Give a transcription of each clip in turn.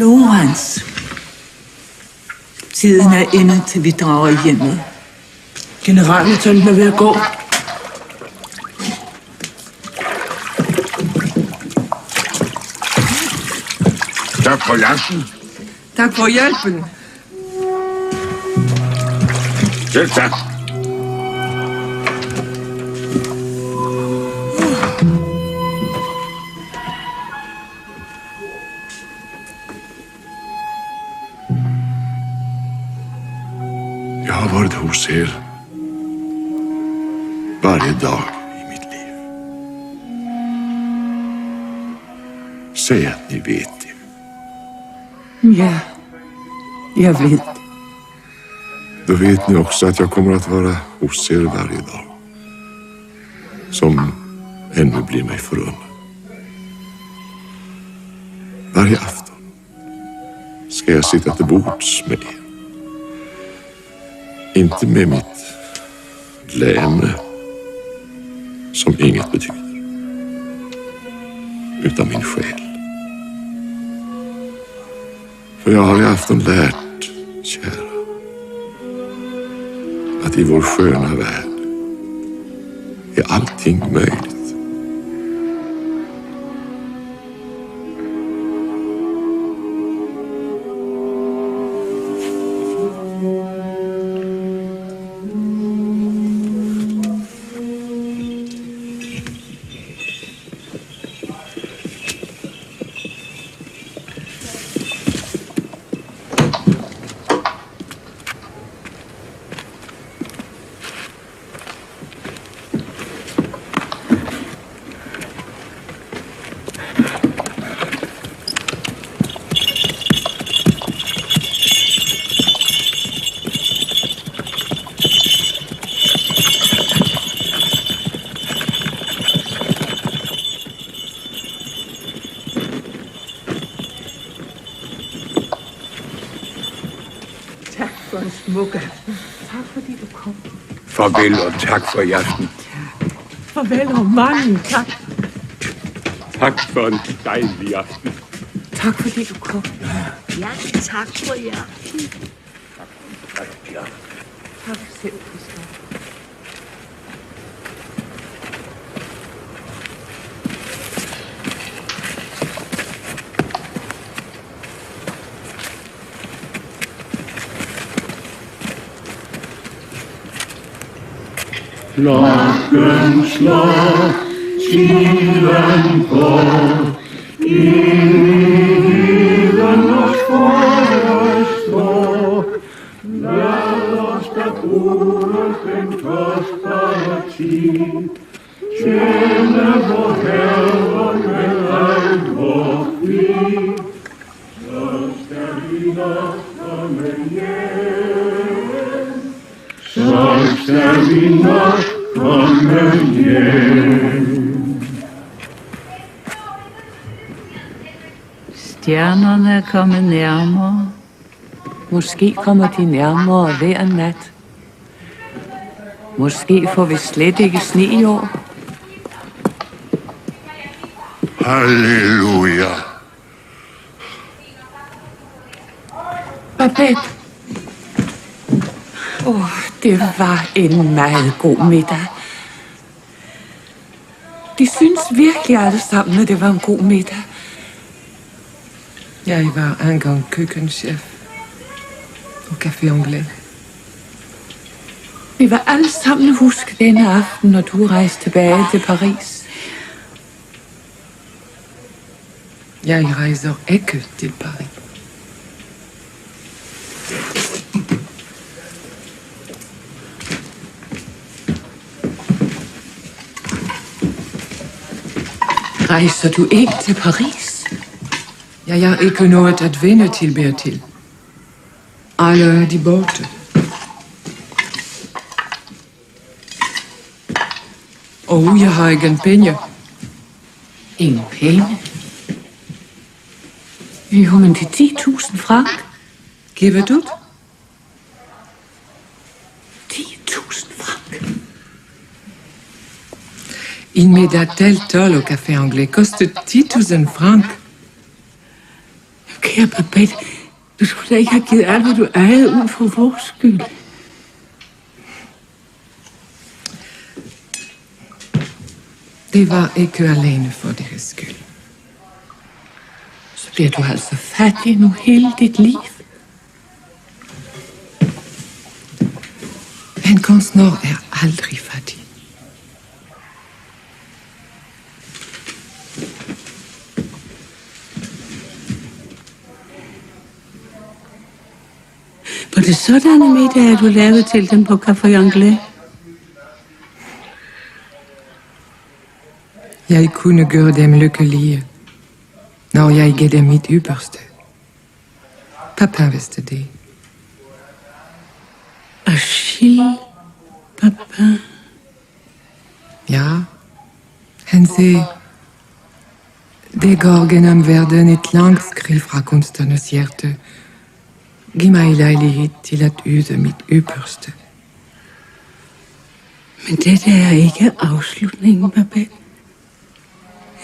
Florence. Tiden er inde til vi drager hjemmet. Generalmajøren er ved at gå. Tak for jagten. Tak for hjælpen. Selv tak. Jeg har varit hos er varje dag i mitt liv. Säg att ni vet det. Ja, jag vet. Då vet ni också att jag kommer att vara hos er varje dag. Som ännu blir mig förunnat. Varje afton ska jag sitta till bords med er. Inte med mitt läme som inget betyder. Utan min själ. För jag har i afton lärt, kära, att i vår sköna värld är allting möjligt. Tak fordi du kom. Farvel og tak for i aften. Farvel og mange tak. Tak for en dejlig aften. Tak fordi du kom. Ja, tak for i aften. Tak selv, Christian. Klokken slår, tiden går, evigheden os forestår. Lad os da bruge den kostbare tid, tjene vor Herre med alt vor flid. Så skal vi nok komme hjem, så skal vi nok komme hjem. Stjernerne er kommet nærmere. Måske kommer de nærmere hver nat. Måske får vi slet ikke sne i år. Halleluja. Babette. Det var en meget god middag. De synes virkelig alle sammen, at det var en god middag. Jeg var engang køkkenchef på Café Anglais. Vi var alle sammen huske denne aften, når du rejste tilbage til Paris. Jeg rejser ikke til Paris. Rejser du ikke til Paris? Jeg har ikke noget at vende tilbage til. Alle er de borte. Og jeg har ingen penge. Ingen penge? Jo, men det er 10.000 franc. Giver du? 10.000 franc? En middag telt au Café Anglais kostede 10.000 franc. Kære Babette, du skulle da ikke have givet alt, hvad du ejede ud for vores skyld. Det var ikke alene for deres skyld. Så bliver du altså fattig nu hele dit liv. En kunstner er aldrig fattig. Var det sådanne middag, du lavede til dem på Café Anglais? Jeg kunne gøre dem lykkelige, når jeg gav dem mit ypperste. Papa vidste det. Achille, papa. Ja, han sagde, det går gennem verden et langt skrig fra kunsternes hjerte. Giv mig lejlighed til at yde mit ypperste. Men dette er ikke afslutningen, Babette.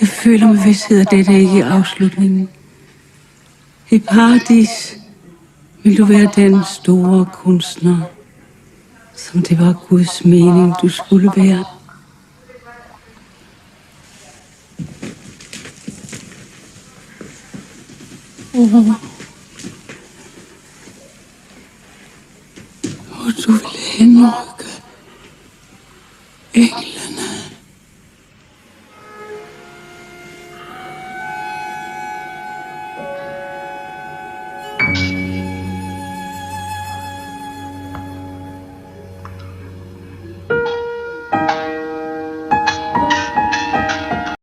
Jeg føler med vidsthed, at dette ikke er afslutningen. I paradis vil du være den store kunstner, som det var Guds mening, du skulle være. Hvor du vil henrykke englen.